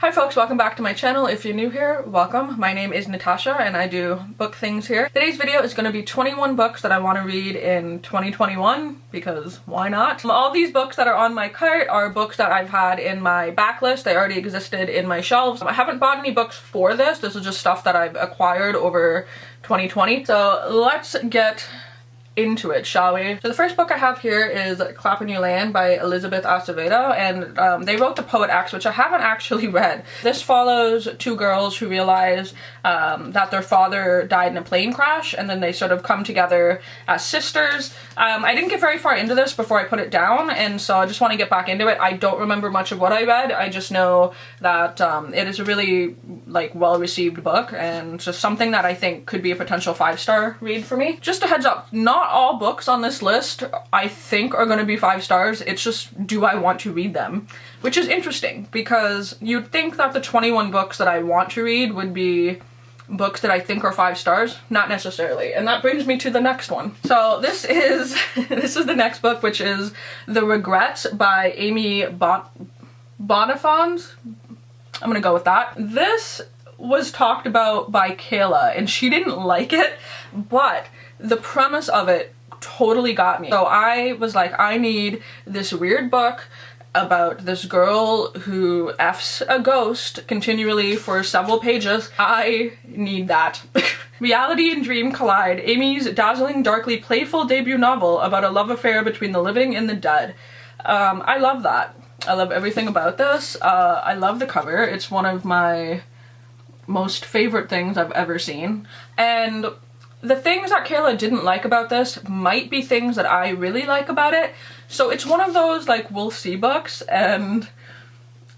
Hi folks, welcome back to my channel. If you're new here, welcome. My name is Natasha and I do book things here. Today's video is going to be 21 books that I want to read in 2021 because why not? All these books that are on my cart are books that I've had in my backlist. They already existed in my shelves. I haven't bought any books for this. This is just stuff that I've acquired over 2020. So let's get into it, shall we? So the first book I have here is Clappin' You Land by Elizabeth Acevedo, and they wrote The Poet X, which I haven't actually read. This follows two girls who realize that their father died in a plane crash, and then they sort of come together as sisters. I didn't get very far into this before I put it down, and so I just want to get back into it. I don't remember much of what I read. I just know that it is a really well-received book, and just something that I think could be a potential 5-star read for me. Just a heads up, not all books on this list I think are going to be 5 stars. It's just, do I want to read them? Which is interesting because you'd think that the 21 books that I want to read would be books that I think are 5 stars. Not necessarily. And that brings me to the next one. So this is this is the next book, which is The Regrets by Amy Bonifant. I'm gonna go with that. This was talked about by Kayla and she didn't like it, but the premise of it totally got me. So I was like, I need this weird book about this girl who F's a ghost continually for several pages. I need that. Reality and dream collide. Amy's dazzling, darkly playful debut novel about a love affair between the living and the dead. I love that. I love everything about this. I love the cover. It's one of my most favorite things I've ever seen. And the things that Kayla didn't like about this might be things that I really like about it. So it's one of those we'll see books, and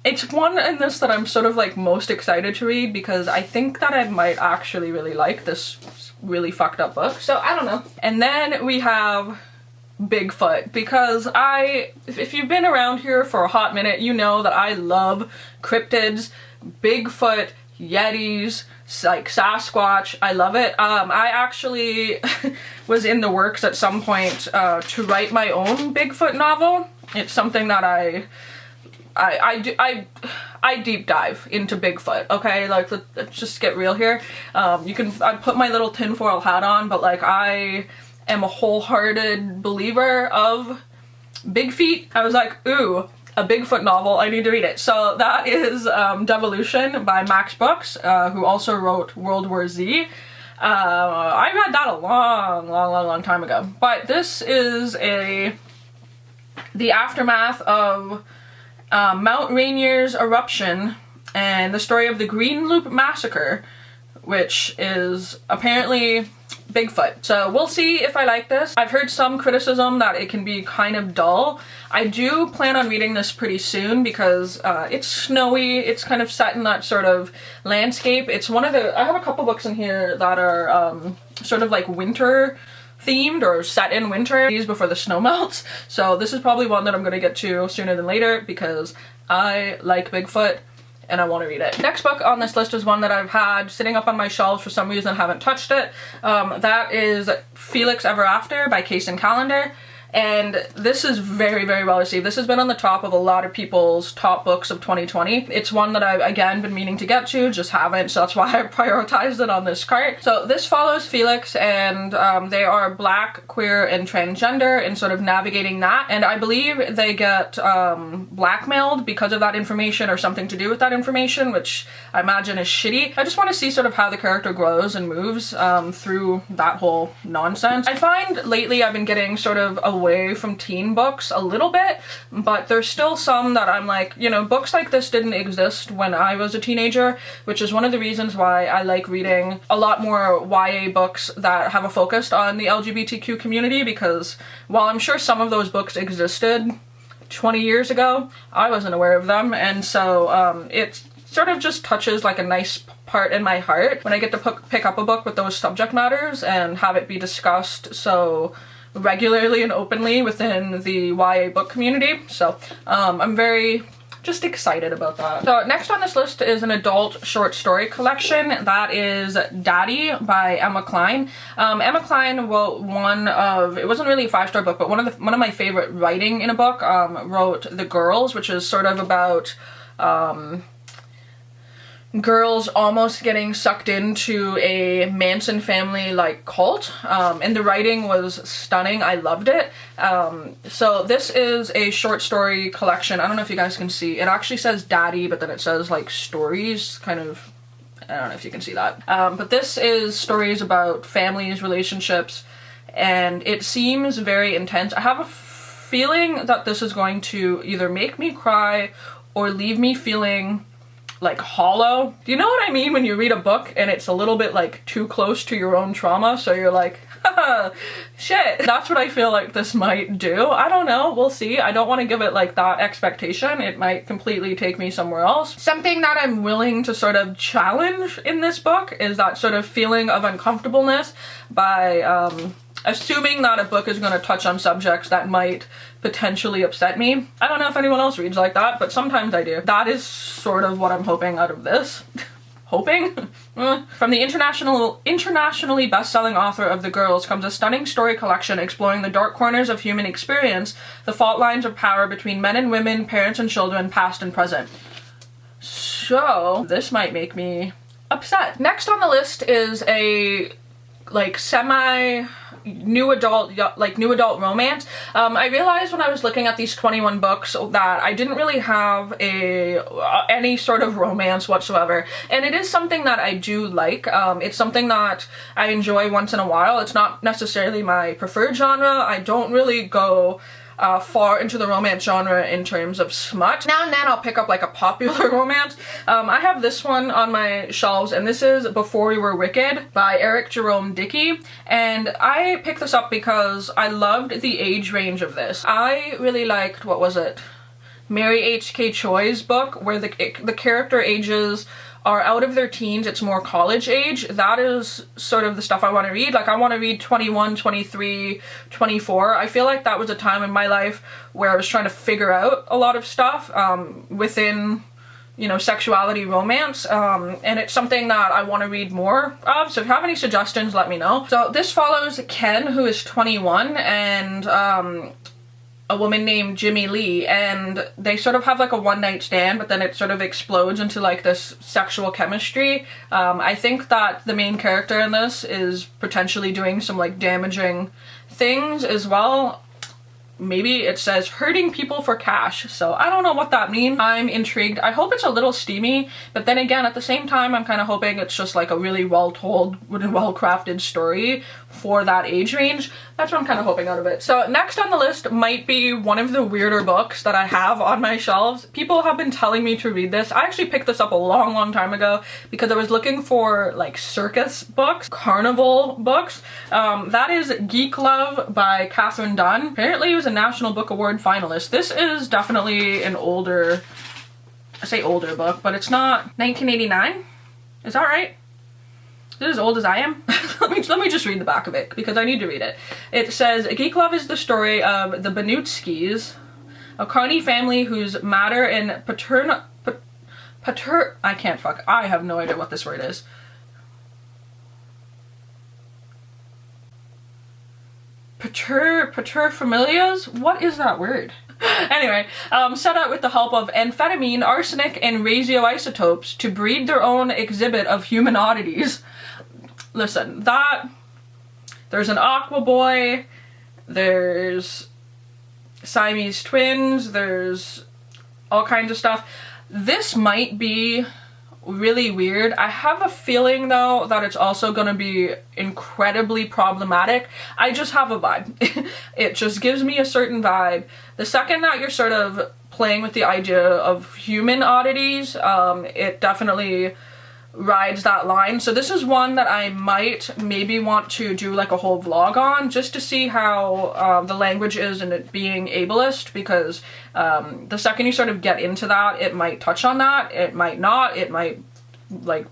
it's one in this that I'm sort of most excited to read because I think that I might actually really like this really fucked up book. So I don't know. And then we have Bigfoot, because if you've been around here for a hot minute, you know that I love cryptids, Bigfoot, Yetis, Sasquatch. I love it. I actually was in the works at some point to write my own Bigfoot novel. It's something that I deep dive into Bigfoot, okay? Let's just get real here. I put my little tinfoil hat on, but I am a wholehearted believer of Big Feet. I was like, ooh, a Bigfoot novel, I need to read it. So that is Devolution by Max Brooks, who also wrote World War Z. I read that a long time ago. But this is the aftermath of Mount Rainier's eruption and the story of the Green Loop Massacre, which is apparently Bigfoot. So we'll see if I like this. I've heard some criticism that it can be kind of dull. I do plan on reading this pretty soon because it's snowy, it's kind of set in that sort of landscape. It's one of I have a couple books in here that are sort of winter themed or set in winter, these before the snow melts. So this is probably one that I'm going to get to sooner than later because I like Bigfoot and I want to read it. Next book on this list is one that I've had sitting up on my shelves for some reason, haven't touched it. That is Felix Ever After by Case and Calendar. And this is very well received. This has been on the top of a lot of people's top books of 2020. It's one that I've, again, been meaning to get to, just haven't, so that's why I prioritized it on this cart. So this follows Felix, and they are Black, queer, and transgender, and sort of navigating that. And I believe they get blackmailed because of that information or something to do with that information, which I imagine is shitty. I just want to see sort of how the character grows and moves through that whole nonsense. I find lately I've been getting sort of away from teen books a little bit, but there's still some that I'm like, books like this didn't exist when I was a teenager, which is one of the reasons why I like reading a lot more YA books that have a focus on the LGBTQ community, because while I'm sure some of those books existed 20 years ago, I wasn't aware of them, and so it sort of just touches a nice part in my heart when I get to pick up a book with those subject matters and have it be discussed so regularly and openly within the YA book community. So I'm very just excited about that. So next on this list is an adult short story collection. That is Daddy by Emma Cline. Emma Cline wrote it wasn't really a 5-star book, but one of my favorite writing in a book, wrote The Girls, which is sort of about girls almost getting sucked into a Manson family like cult, and the writing was stunning. I loved it. So this is a short story collection. I don't know if you guys can see. It actually says daddy, but then it says like stories, kind of. I don't know if you can see that. But this is stories about families, relationships, and it seems very intense. I have a feeling that this is going to either make me cry or leave me feeling like hollow. Do you know what I mean when you read a book and it's a little bit like too close to your own trauma, so you're like, haha, shit. That's what I feel like this might do. I don't know, we'll see. I don't want to give it like that expectation. It might completely take me somewhere else. Something that I'm willing to sort of challenge in this book is that sort of feeling of uncomfortableness by assuming that a book is going to touch on subjects that might potentially upset me. I don't know if anyone else reads like that, but sometimes I do. That is sort of what I'm hoping out of this. Hoping? From the internationally best-selling author of The Girls comes a stunning story collection exploring the dark corners of human experience, the fault lines of power between men and women, parents and children, past and present. So, this might make me upset. Next on the list is a like new adult romance. I realized when I was looking at these 21 books that I didn't really have any sort of romance whatsoever, and it is something that I do like. It's something that I enjoy once in a while. It's not necessarily my preferred genre. I don't really go far into the romance genre in terms of smut. Now and then I'll pick up like a popular romance. I have this one on my shelves, and this is Before We Were Wicked by Eric Jerome Dickey, and I picked this up because I loved the age range of this. I really liked, what was it? Mary H.K. Choi's book, where the character ages are out of their teens, it's more college age. That is sort of the stuff I want to read. Like, I want to read 21, 23, 24. I feel like that was a time in my life where I was trying to figure out a lot of stuff within, you know, sexuality, romance, and it's something that I want to read more of. So if you have any suggestions, let me know. So this follows Ken, who is 21, and a woman named Jimmy Lee, and they sort of have like a one-night stand, but then it sort of explodes into like this sexual chemistry. I think that the main character in this is potentially doing some like damaging things as well. Maybe it says hurting people for cash, so I don't know what that means. I'm intrigued. I hope it's a little steamy, but then again, at the same time, I'm kind of hoping it's just like a really well-told and well-crafted story for that age range. That's what I'm kind of hoping out of it. So next on the list might be one of the weirder books that I have on my shelves. People have been telling me to read this. I actually picked this up a long time ago because I was looking for like circus books, carnival books. That is Geek Love by Catherine Dunn. Apparently it was a National Book Award finalist. This is definitely an older, I say older book, but it's not 1989. Is that right? Is it as old as I am? let me just read the back of it because I need to read it. It says, Geek Love is the story of the Banutskis, a carny family whose mater and I have no idea what this word is. Paterfamilias? What is that word? Anyway, set out with the help of amphetamine, arsenic, and radioisotopes to breed their own exhibit of human oddities. Listen, there's an Aqua Boy, there's Siamese twins, there's all kinds of stuff. This might be really weird. I have a feeling though that it's also gonna be incredibly problematic. I just have a vibe. It just gives me a certain vibe. The second that you're sort of playing with the idea of human oddities, it definitely rides that line. So this is one that I might maybe want to do like a whole vlog on, just to see how the language is and it being ableist, because the second you sort of get into that, it might touch on that, it might not, it might, like,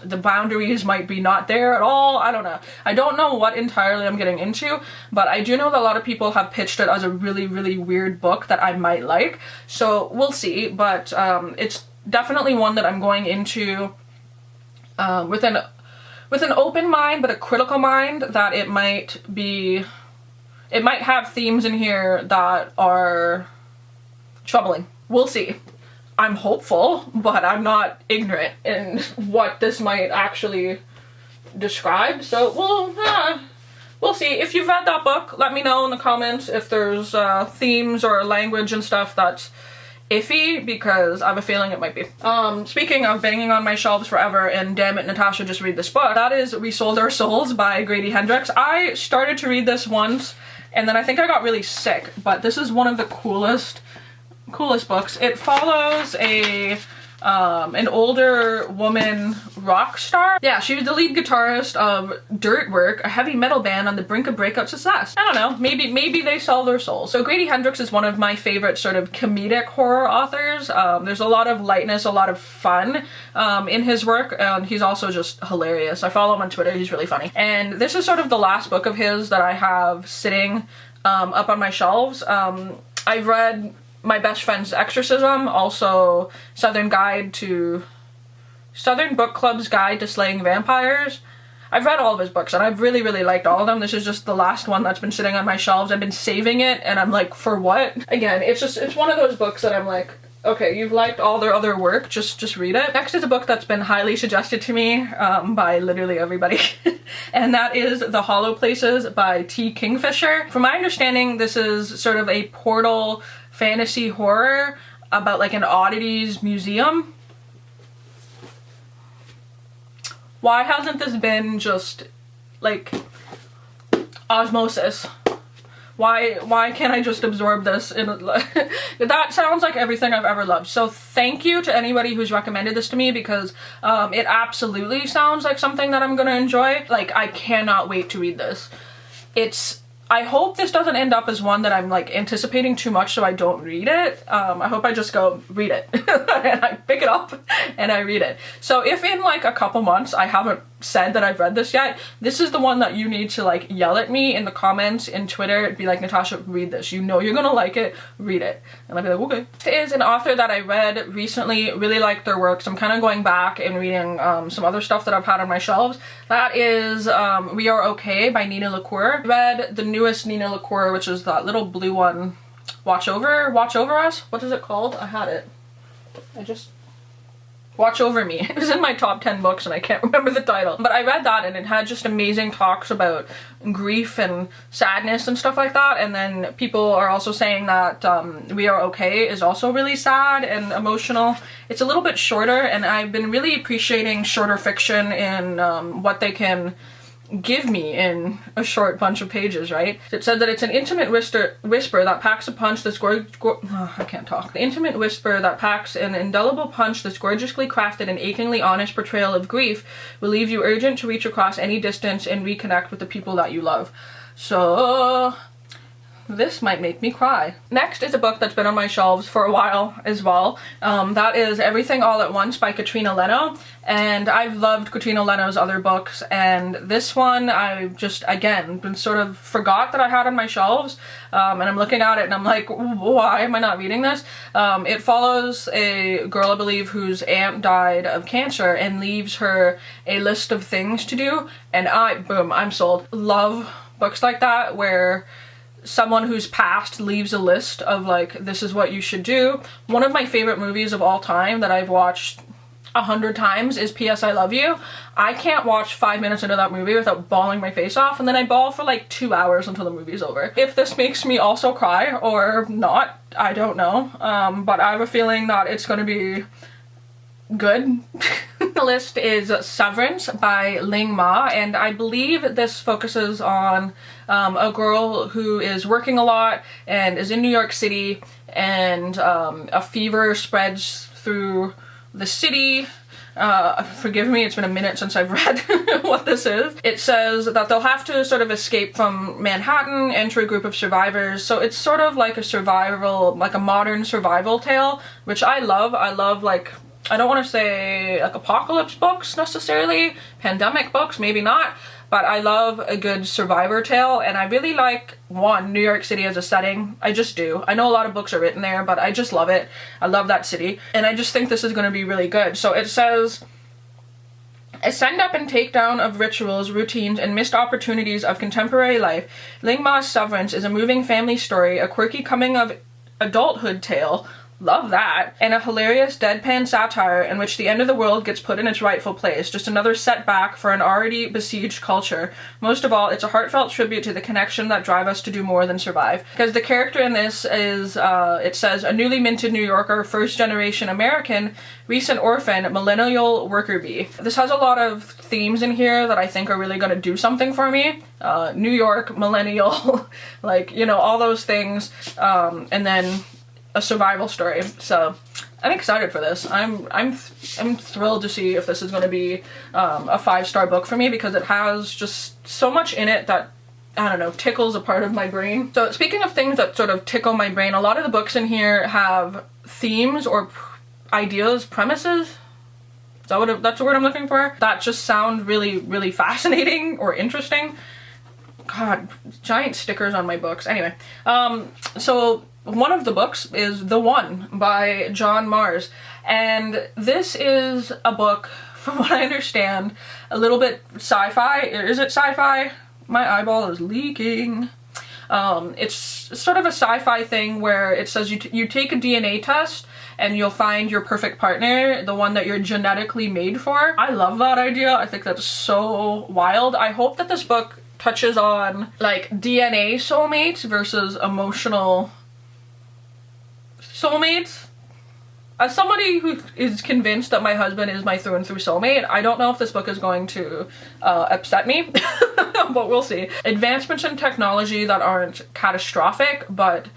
the boundaries might be not there at all. I don't know. I don't know what entirely I'm getting into, but I do know that a lot of people have pitched it as a really weird book that I might like. So we'll see, but it's definitely one that I'm going into with an open mind, but a critical mind, that it might have themes in here that are troubling. We'll see. I'm hopeful, but I'm not ignorant in what this might actually describe. So we'll see. If you've read that book, let me know in the comments if there's themes or language and stuff that's iffy, because I have a feeling it might be. Speaking of banging on my shelves forever and damn it, Natasha, just read this book. That is We Sold Our Souls by Grady Hendrix. I started to read this once and then I think I got really sick, but this is one of the coolest books. It follows an older woman rock star. Yeah, she was the lead guitarist of Dirtwork, a heavy metal band on the brink of breakout success. I don't know, maybe they sell their souls. So Grady Hendrix is one of my favorite sort of comedic horror authors. There's a lot of lightness, a lot of fun in his work, and he's also just hilarious. I follow him on Twitter, he's really funny. And this is sort of the last book of his that I have sitting up on my shelves. I've read My Best Friend's Exorcism, also Southern Book Club's Guide to Slaying Vampires. I've read all of his books and I've really liked all of them. This is just the last one that's been sitting on my shelves. I've been saving it and I'm like, for what? Again, it's one of those books that I'm like, okay, you've liked all their other work, just read it. Next is a book that's been highly suggested to me by literally everybody, and that is The Hollow Places by T. Kingfisher. From my understanding, this is sort of a portal fantasy horror about like an oddities museum. Why hasn't this been just like osmosis? Why can't I just absorb this? That sounds like everything I've ever loved. So thank you to anybody who's recommended this to me, because it absolutely sounds like something that I'm gonna enjoy. Like, I cannot wait to read this. I hope this doesn't end up as one that I'm like anticipating too much so I don't read it. I hope I just go read it and I pick it up and I read it. So if in like a couple months I haven't said that I've read this yet, this is the one that you need to like yell at me in the comments in Twitter, be like, Natasha, read this, you know you're gonna like it, read it. And I'll be like, okay. This is an author that I read recently, really liked their works. I'm kind of going back and reading some other stuff that I've had on my shelves. That is We Are Okay by Nina LaCour. I read the newest Nina LaCour, which is that little blue one, Watch Over Us. What is it called? I had it. Watch Over Me. It was in my top 10 books and I can't remember the title. But I read that and it had just amazing talks about grief and sadness and stuff like that. And then people are also saying that We Are Okay is also really sad and emotional. It's a little bit shorter, and I've been really appreciating shorter fiction in what they can give me in a short bunch of pages, right? It said that it's an intimate whisper that packs a punch that's I can't talk. The intimate whisper that packs an indelible punch that's gorgeously crafted and achingly honest portrayal of grief will leave you urgent to reach across any distance and reconnect with the people that you love. So this might make me cry. Next is a book that's been on my shelves for a while as well. That is Everything All at Once by Katrina Leno. And I've loved Katrina Leno's other books, and this one I've just, again, been sort of forgot that I had on my shelves. And I'm looking at it and I'm like, why am I not reading this? It follows a girl, I believe, whose aunt died of cancer and leaves her a list of things to do. And I'm sold. Love books like that, where someone who's passed leaves a list of like, this is what you should do. One of my favorite movies of all time that I've watched 100 times is P.S. I Love You. I can't watch 5 minutes into that movie without bawling my face off, and then I bawl for like 2 hours until the movie's over. If this makes me also cry or not, I don't know, but I have a feeling that it's gonna be good. The list is Severance by Ling Ma, and I believe this focuses on a girl who is working a lot and is in New York City, and a fever spreads through the city. Forgive me, it's been a minute since I've read what this is. It says that they'll have to sort of escape from Manhattan, enter a group of survivors. So it's sort of like a modern survival tale, which I love. I love, like, I don't want to say like apocalypse books necessarily, pandemic books, maybe not, but I love a good survivor tale, and I really like, one, New York City as a setting. I just do. I know a lot of books are written there, but I just love it. I love that city, and I just think this is going to be really good. So it says, a send-up and take-down of rituals, routines, and missed opportunities of contemporary life, Ling Ma's Severance is a moving family story, a quirky coming of adulthood tale Love that. And a hilarious deadpan satire in which the end of the world gets put in its rightful place. Just another setback for an already besieged culture. Most of all, it's a heartfelt tribute to the connection that drive us to do more than survive. Because the character in this is, it says, a newly minted New Yorker, first generation American, recent orphan, millennial worker bee. This has a lot of themes in here that I think are really going to do something for me. New York, millennial, like, you know, all those things. And then a survival story. So I'm excited for this. I'm thrilled to see if this is going to be a 5-star book for me, because it has just so much in it that, I don't know, tickles a part of my brain. So speaking of things that sort of tickle my brain, a lot of the books in here have themes or ideas, premises. Is that what that's the word I'm looking for? That just sound really, really fascinating or interesting. God, giant stickers on my books. Anyway, so one of the books is The One by John Mars, and this is a book, from what I understand, a little bit sci-fi. Is it sci-fi? My eyeball is leaking. It's sort of a sci-fi thing where it says you take a DNA test and you'll find your perfect partner, the one that you're genetically made for. I love that idea. I think that's so wild. I hope that this book touches on like DNA soulmates versus emotional soulmates. As somebody who is convinced that my husband is my through and through soulmate, I don't know if this book is going to upset me, but we'll see. Advancements in technology that aren't catastrophic, but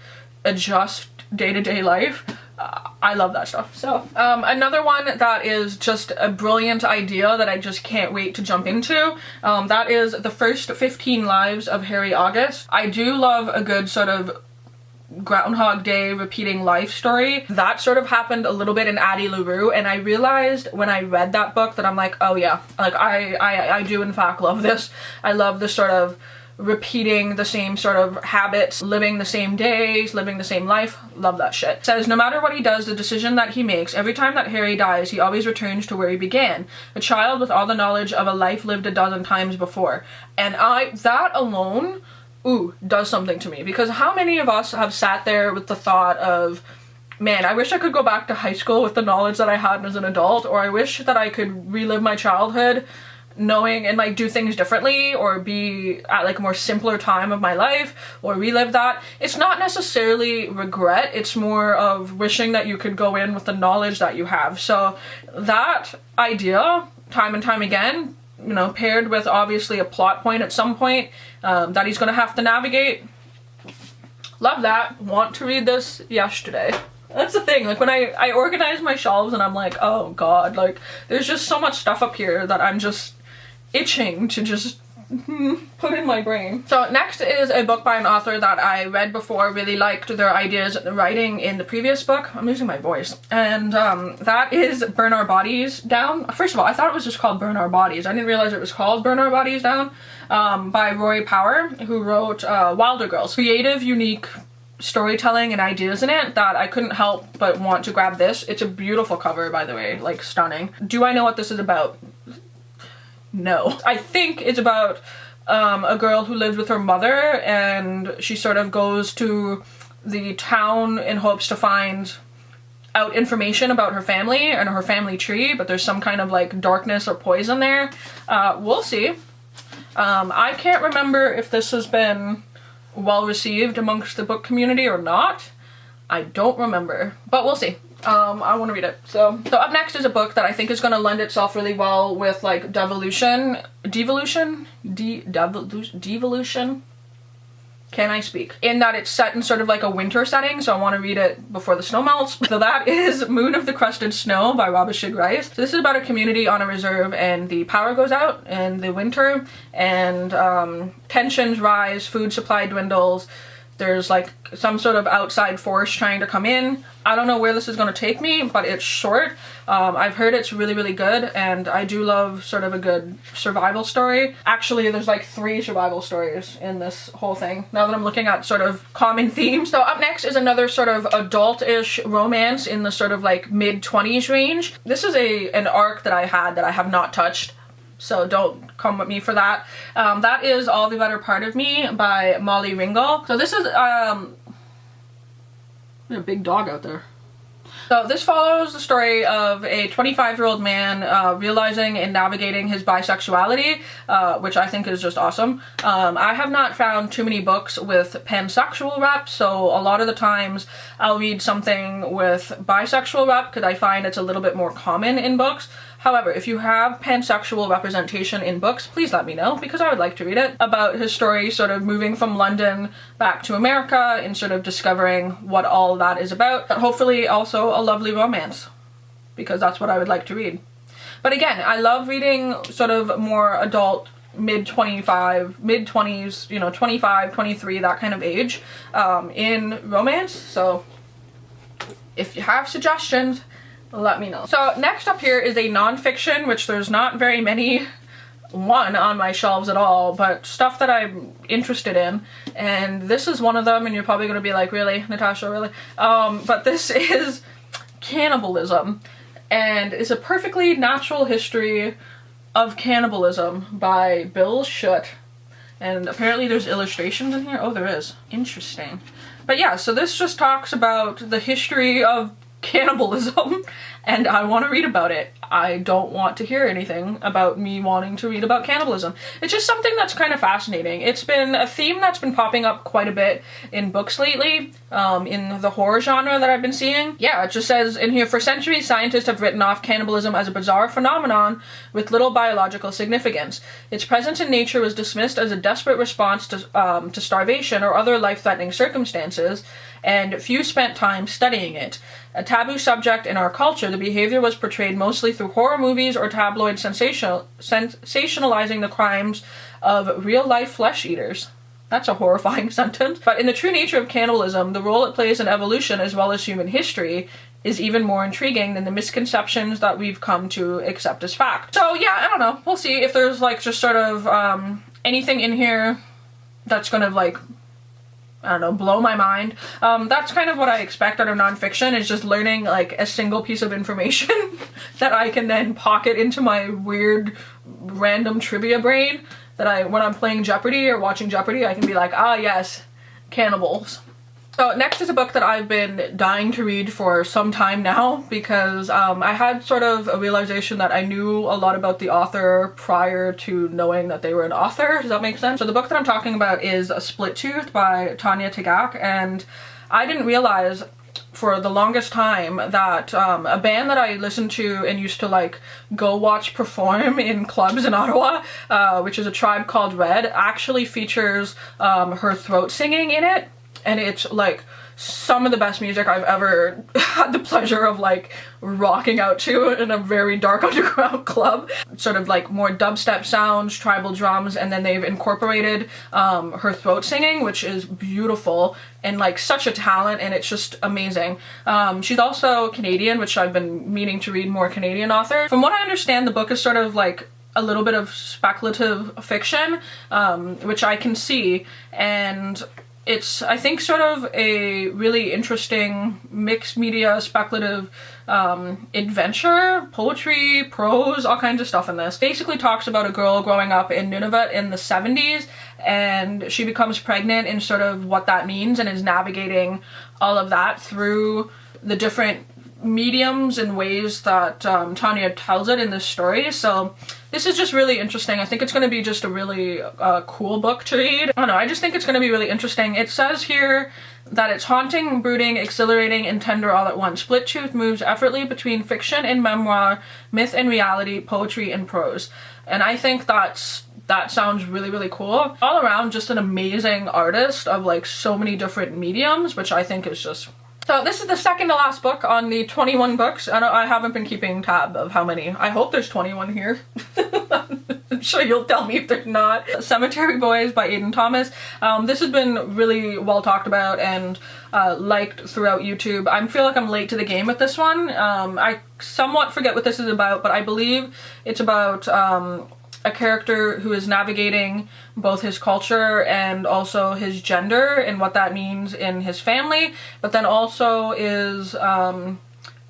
adjust day-to-day life. I love that stuff. So, another one that is just a brilliant idea that I just can't wait to jump into, that is The First 15 Lives of Harry August. I do love a good sort of Groundhog Day repeating life story. That sort of happened a little bit in Addie LaRue, and I realized when I read that book that I'm like, oh yeah, like I do in fact love this. I love this sort of repeating the same sort of habits, living the same days, living the same life. Love that shit. It says, no matter what he does, the decision that he makes, every time that Harry dies, he always returns to where he began. A child with all the knowledge of a life lived a dozen times before. And that alone, ooh, does something to me, because how many of us have sat there with the thought of, man, I wish I could go back to high school with the knowledge that I had as an adult, or I wish that I could relive my childhood knowing and like do things differently, or be at like a more simpler time of my life, or relive that. It's not necessarily regret, it's more of wishing that you could go in with the knowledge that you have. So that idea, time and time again, you know, paired with obviously a plot point at some point that he's gonna have to navigate. Love that. Want to read this yesterday. That's the thing, like when I organize my shelves and I'm like, oh god, like there's just so much stuff up here that I'm just itching to just put in my brain. So next is a book by an author that I read before, really liked their ideas and the writing in the previous book. I'm losing my voice. And that is Burn Our Bodies Down. First of all, I thought it was just called Burn Our Bodies. I didn't realize it was called Burn Our Bodies Down, by Rory Power, who wrote Wilder Girls. Creative, unique storytelling and ideas in it that I couldn't help but want to grab this. It's a beautiful cover, by the way, like stunning. Do I know what this is about? No. I think it's about a girl who lives with her mother, and she sort of goes to the town in hopes to find out information about her family and her family tree, but there's some kind of like darkness or poison there. We'll see. I can't remember if this has been well received amongst the book community or not. I don't remember, but we'll see. I want to read it. So up next is a book that I think is going to lend itself really well with like Devolution. Can I speak? In that it's set in sort of like a winter setting, so I want to read it before the snow melts. So that is Moon of the Crusted Snow by Wabashig Rice. So this is about a community on a reserve, and the power goes out in the winter, and tensions rise, food supply dwindles. There's like some sort of outside force trying to come in. I don't know where this is going to take me, but it's short. I've heard it's really, really good, and I do love sort of a good survival story. Actually, there's like 3 survival stories in this whole thing, now that I'm looking at sort of common themes. So up next is another sort of adult-ish romance in the sort of like mid-20s range. This is an arc that I had that I have not touched, so don't come with me for that. That is All the Better Part of Me by Molly Ringwald. So this is, there's a big dog out there. So this follows the story of a 25-year-old man realizing and navigating his bisexuality, which I think is just awesome. I have not found too many books with pansexual rep, so a lot of the times I'll read something with bisexual rep because I find it's a little bit more common in books. However, if you have pansexual representation in books, please let me know because I would like to read it. About his story sort of moving from London back to America and sort of discovering what all that is about. But hopefully also a lovely romance because that's what I would like to read. But again, I love reading sort of more adult mid-20s, you know, 25, 23, that kind of age in romance. So if you have suggestions, let me know. So next up here is a nonfiction, which there's not very many on my shelves at all, but stuff that I'm interested in, and this is one of them, and you're probably gonna be like, really, Natasha, really? But this is Cannibalism, and it's a perfectly natural history of cannibalism by Bill Schutt, and apparently there's illustrations in here. Oh, there is. Interesting. But yeah, so this just talks about the history of cannibalism, and I want to read about it. I don't want to hear anything about me wanting to read about cannibalism. It's just something that's kind of fascinating. It's been a theme that's been popping up quite a bit in books lately, in the horror genre that I've been seeing. Yeah, it just says in here, for centuries, scientists have written off cannibalism as a bizarre phenomenon with little biological significance. Its presence in nature was dismissed as a desperate response to starvation or other life-threatening circumstances, and few spent time studying it. A taboo subject in our culture, the behavior was portrayed mostly through horror movies or tabloid sensationalizing the crimes of real-life flesh eaters. That's a horrifying sentence. But in the true nature of cannibalism, the role it plays in evolution as well as human history is even more intriguing than the misconceptions that we've come to accept as fact. So yeah, I don't know. We'll see if there's like just sort of anything in here that's gonna like, I don't know, blow my mind. That's kind of what I expect out of nonfiction, is just learning like a single piece of information that I can then pocket into my weird random trivia brain that when I'm playing Jeopardy or watching Jeopardy, I can be like, ah yes, cannibals. So next is a book that I've been dying to read for some time now because I had sort of a realization that I knew a lot about the author prior to knowing that they were an author. Does that make sense? So the book that I'm talking about is A Split Tooth by Tanya Tagaq, and I didn't realize for the longest time that a band that I listened to and used to like go watch perform in clubs in Ottawa, which is A Tribe Called Red, actually features her throat singing in it. And it's like some of the best music I've ever had the pleasure of like rocking out to in a very dark underground club. Sort of like more dubstep sounds, tribal drums, and then they've incorporated her throat singing, which is beautiful and like such a talent, and it's just amazing. She's also Canadian, which I've been meaning to read more Canadian authors. From what I understand, the book is sort of like a little bit of speculative fiction, which I can see, and it's, I think, sort of a really interesting mixed media, speculative adventure, poetry, prose, all kinds of stuff in this. Basically talks about a girl growing up in Nunavut in the 70s, and she becomes pregnant and sort of what that means, and is navigating all of that through the different mediums and ways that Tanya tells it in this story. So this is just really interesting. I think it's going to be just a really cool book to read. I don't know, I just think it's going to be really interesting. It says here that it's haunting, brooding, exhilarating, and tender all at once. Split Tooth moves effortlessly between fiction and memoir, myth and reality, poetry and prose. And I think that sounds really, really cool. All around, just an amazing artist of like so many different mediums, which I think is just... So this is the second to last book on the 21 books. I haven't been keeping tab of how many. I hope there's 21 here. I'm sure you'll tell me if there's not. Cemetery Boys by Aidan Thomas. This has been really well talked about and liked throughout YouTube. I feel like I'm late to the game with this one. I somewhat forget what this is about, but I believe it's about a character who is navigating both his culture and also his gender and what that means in his family, but then also is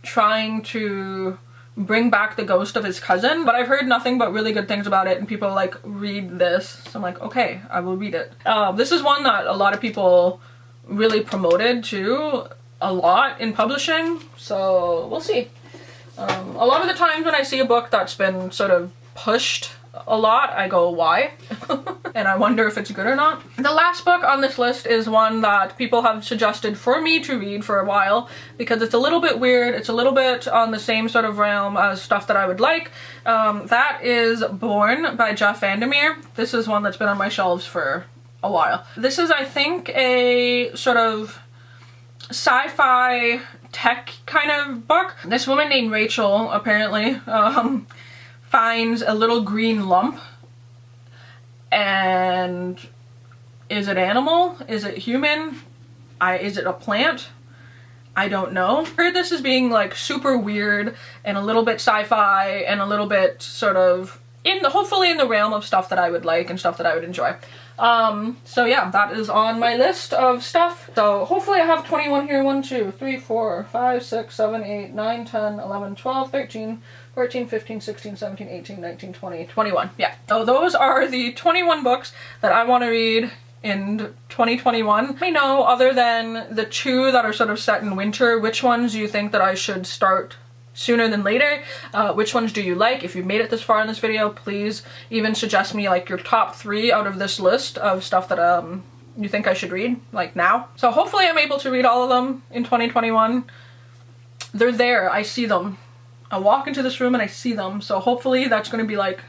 trying to bring back the ghost of his cousin. But I've heard nothing but really good things about it, and people like read this, so I'm like, okay, I will read it. This is one that a lot of people really promoted too. a lot in publishing, so we'll see. A lot of the times when I see a book that's been sort of pushed a lot, I go, why? And I wonder if it's good or not. The last book on this list is one that people have suggested for me to read for a while because it's a little bit weird, it's a little bit on the same sort of realm as stuff that I would like. That is Born by Jeff Vandermeer. This is one that's been on my shelves for a while. This is, I think, a sort of sci-fi tech kind of book. This woman named Rachel apparently finds a little green lump, and is it animal? Is it human? Is it a plant? I don't know. I heard this as being like super weird and a little bit sci-fi and a little bit sort of hopefully in the realm of stuff that I would like and stuff that I would enjoy. So yeah, that is on my list of stuff. So hopefully I have 21 here. 1, 2, 3, 4, 5, 6, 7, 8, 9, 10, 11, 12, 13, 14, 15, 16, 17, 18, 19, 20, 21. Yeah. So those are the 21 books that I want to read in 2021. I know, other than the 2 that are sort of set in winter, which ones do you think that I should start sooner than later? Which ones do you like? If you've made it this far in this video, please even suggest me like your top 3 out of this list of stuff that you think I should read, like now. So hopefully I'm able to read all of them in 2021. They're there, I see them. I walk into this room and I see them, so hopefully that's going to be like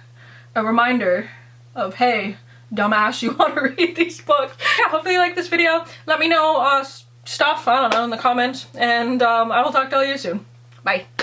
a reminder of, hey, dumbass, you want to read these books. Yeah, hopefully you like this video. Let me know stuff, I don't know, in the comments, and I will talk to all you soon. Bye.